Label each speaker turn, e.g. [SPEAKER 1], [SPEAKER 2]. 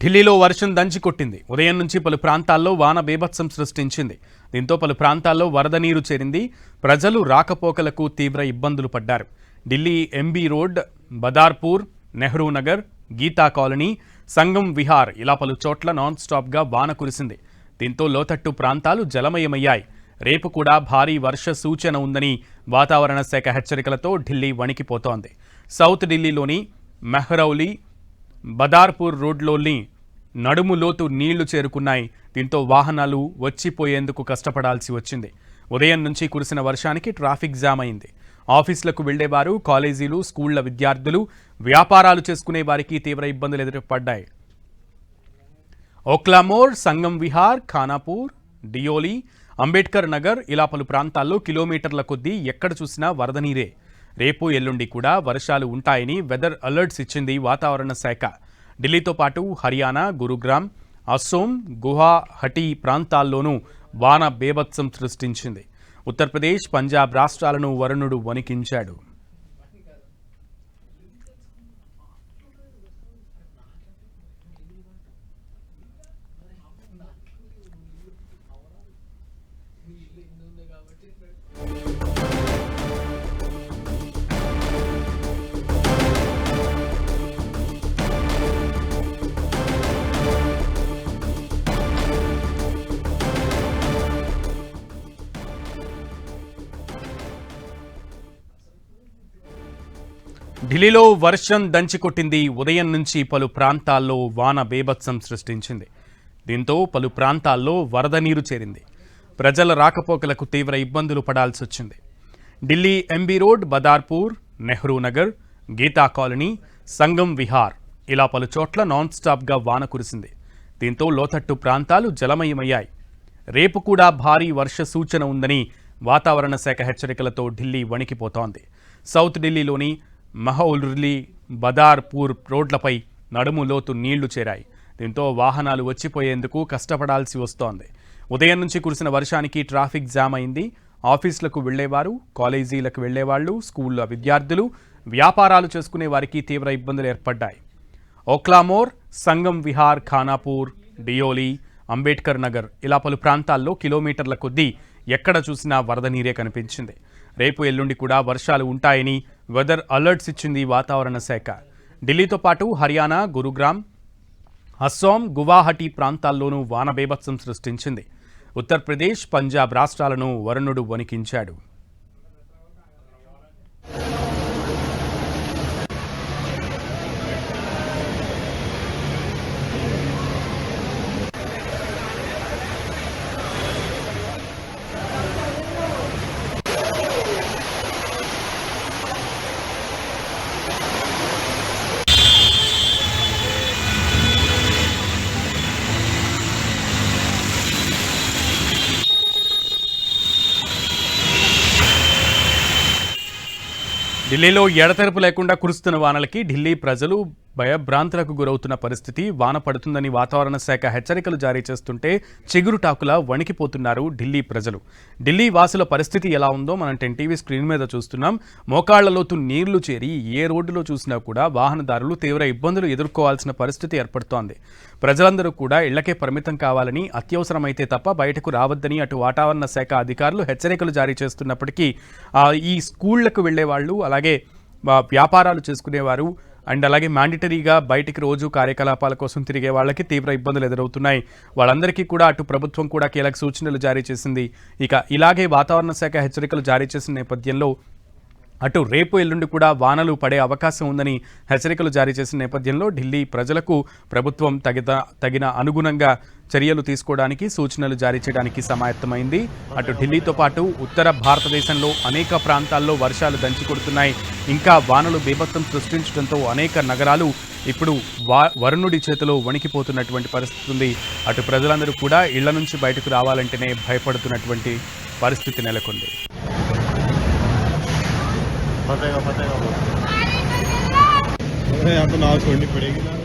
[SPEAKER 1] ఢిల్లీలో వర్షం దంచికొట్టింది. ఉదయం నుంచి పలు ప్రాంతాల్లో వాన బీభత్సం సృష్టించింది. దీంతో పలు ప్రాంతాల్లో వరద నీరు చేరింది. ప్రజలు రాకపోకలకు తీవ్ర ఇబ్బందులు పడ్డారు. Delhi MB road, Badarpur, Nehru Nagar, Geeta colony, Sangam Vihar ఇలా పలు చోట్ల నాన్ స్టాప్గా వాన కురిసింది. దీంతో లోతట్టు ప్రాంతాలు జలమయమయ్యాయి. రేపు కూడా భారీ వర్ష సూచన ఉందని వాతావరణ శాఖ హెచ్చరికలతో ఢిల్లీ వణికిపోతోంది. సౌత్ ఢిల్లీలోని మెహ్రౌలీ, బదార్పూర్ రోడ్లోని నడుము లోతు నీళ్లు చేరుకున్నాయి. దీంతో వాహనాలు వచ్చిపోయేందుకు కష్టపడాల్సి వచ్చింది. ఉదయం నుంచి కురిసిన వర్షానికి ట్రాఫిక్ జామ్ అయింది. ఆఫీసులకు వెళ్లేవారు, కాలేజీలు, స్కూళ్ల విద్యార్థులు, వ్యాపారాలు చేసుకునే వారికి తీవ్ర ఇబ్బందులు ఎదురుపడ్డాయి. ఓక్లామోర్, సంగం విహార్, ఖానాపూర్, డియోలీ, అంబేద్కర్ నగర్ ఇలా పలు ప్రాంతాల్లో కిలోమీటర్ల కొద్దీ ఎక్కడ చూసినా వరద నీరే. రేపు ఎల్లుండి కూడా వర్షాలు ఉంటాయని వెదర్ అలర్ట్స్ ఇచ్చింది వాతావరణ శాఖ. ఢిల్లీతో పాటు హర్యానా, గురుగ్రామ్, అస్సోం, గువాహటి ప్రాంతాల్లోనూ వాన బీభత్సం సృష్టించింది. ఉత్తరప్రదేశ్, పంజాబ్ రాష్ట్రాలను వరుణుడు వణికించాడు. ఢిల్లీలో వర్షం దంచికొట్టింది. ఉదయం నుంచి పలు ప్రాంతాల్లో వాన బీభత్సం సృష్టించింది. దీంతో పలు ప్రాంతాల్లో వరద నీరు చేరింది. ప్రజల రాకపోకలకు తీవ్ర ఇబ్బందులు పడాల్సి వచ్చింది. Delhi MB road, Badarpur, Nehru Nagar, Geeta colony, Sangam Vihar ఇలా పలు చోట్ల నాన్ స్టాప్గా వాన కురిసింది. దీంతో లోతట్టు ప్రాంతాలు జలమయమయ్యాయి. రేపు కూడా భారీ వర్ష సూచన ఉందని వాతావరణ శాఖ హెచ్చరికలతో ఢిల్లీ వణికిపోతోంది. సౌత్ ఢిల్లీలోని మెహ్రౌలీ, బదార్పూర్ రోడ్లపై నడుము లోతు నీళ్లు చేరాయి. దీంతో వాహనాలు వచ్చిపోయేందుకు కష్టపడాల్సి వస్తోంది. ఉదయం నుంచి కురిసిన వర్షానికి ట్రాఫిక్ జామ్ అయింది. ఆఫీసులకు వెళ్లేవారు, కాలేజీలకు వెళ్లేవాళ్లు, స్కూళ్ల విద్యార్థులు, వ్యాపారాలు చేసుకునే వారికి తీవ్ర ఇబ్బందులు ఏర్పడ్డాయి. ఓక్లామోర్, సంగం విహార్, ఖానాపూర్, డియోలీ, అంబేద్కర్ నగర్ ఇలా పలు ప్రాంతాల్లో కిలోమీటర్ల కొద్దీ ఎక్కడ చూసినా వరద నీరే కనిపించింది. రేపు ఎల్లుండి కూడా వర్షాలు ఉంటాయని వెదర్ అలర్ట్స్ ఇచ్చింది వాతావరణ శాఖ. ఢిల్లీతో పాటు హర్యానా, గురుగ్రామ్, అస్సోం, గువాహటి ప్రాంతాల్లోనూ వాన బీభత్సం సృష్టించింది. ఉత్తరప్రదేశ్, పంజాబ్ రాష్ట్రాలను వరుణుడు వణికించాడు. ఢిల్లీలో ఎడతెరపు లేకుండా కురుస్తున్న వానలకి ఢిల్లీ ప్రజలు భయభ్రాంతులకు గురవుతున్న పరిస్థితి. వాన పడుతుందని వాతావరణ శాఖ హెచ్చరికలు జారీ చేస్తుంటే చిగురుటాకులా వణికిపోతున్నారు ఢిల్లీ ప్రజలు. ఢిల్లీ వాసుల పరిస్థితి ఎలా ఉందో మనం 10 టీవీ స్క్రీన్ మీద చూస్తున్నాం. మోకాళ్లలోతు నీళ్లు చేరి ఏ రోడ్డులో చూసినా కూడా వాహనదారులు తీవ్ర ఇబ్బందులు ఎదుర్కోవాల్సిన పరిస్థితి ఏర్పడుతోంది. ప్రజలందరూ కూడా ఇళ్లకే పరిమితం కావాలని, అత్యవసరమైతే తప్ప బయటకు రావద్దని అటు వాతావరణ శాఖ అధికారులు హెచ్చరికలు జారీ చేస్తున్నప్పటికీ ఈ స్కూళ్లకు వెళ్లే వాళ్ళు, అలాగే వ్యాపారాలు చేసుకునేవారు అండ్ అలాగే మ్యాండేటరీగా బయటికి రోజు కార్యకలాపాల కోసం తిరిగే వాళ్ళకి తీవ్ర ఇబ్బందులు ఎదురవుతున్నాయి. వాళ్ళందరికీ కూడా అటు ప్రభుత్వం కూడా కీలక సూచనలు జారీ చేసింది. ఇలాగే వాతావరణ శాఖ హెచ్చరికలు జారీ చేసిన నేపథ్యంలో అటు రేపు ఎల్లుండి కూడా వానలు పడే అవకాశం ఉందని హెచ్చరికలు జారీ చేసిన నేపథ్యంలో ఢిల్లీ ప్రజలకు ప్రభుత్వం తగిన అనుగుణంగా చర్యలు తీసుకోవడానికి, సూచనలు జారీ చేయడానికి సమాయత్తమైంది. అటు ఢిల్లీతో పాటు ఉత్తర భారతదేశంలో అనేక ప్రాంతాల్లో వర్షాలు దంచికొడుతున్నాయి. ఇంకా వానలు బీభత్సం సృష్టించడంతో అనేక నగరాలు ఇప్పుడు వరుణుడి చేతిలో వణికిపోతున్నటువంటి పరిస్థితి ఉంది. అటు ప్రజలందరూ కూడా ఇళ్ల నుంచి బయటకు రావాలంటేనే భయపడుతున్నటువంటి పరిస్థితి నెలకొంది.
[SPEAKER 2] यहाँ तो नाव छोड़नी पड़ेगी ना।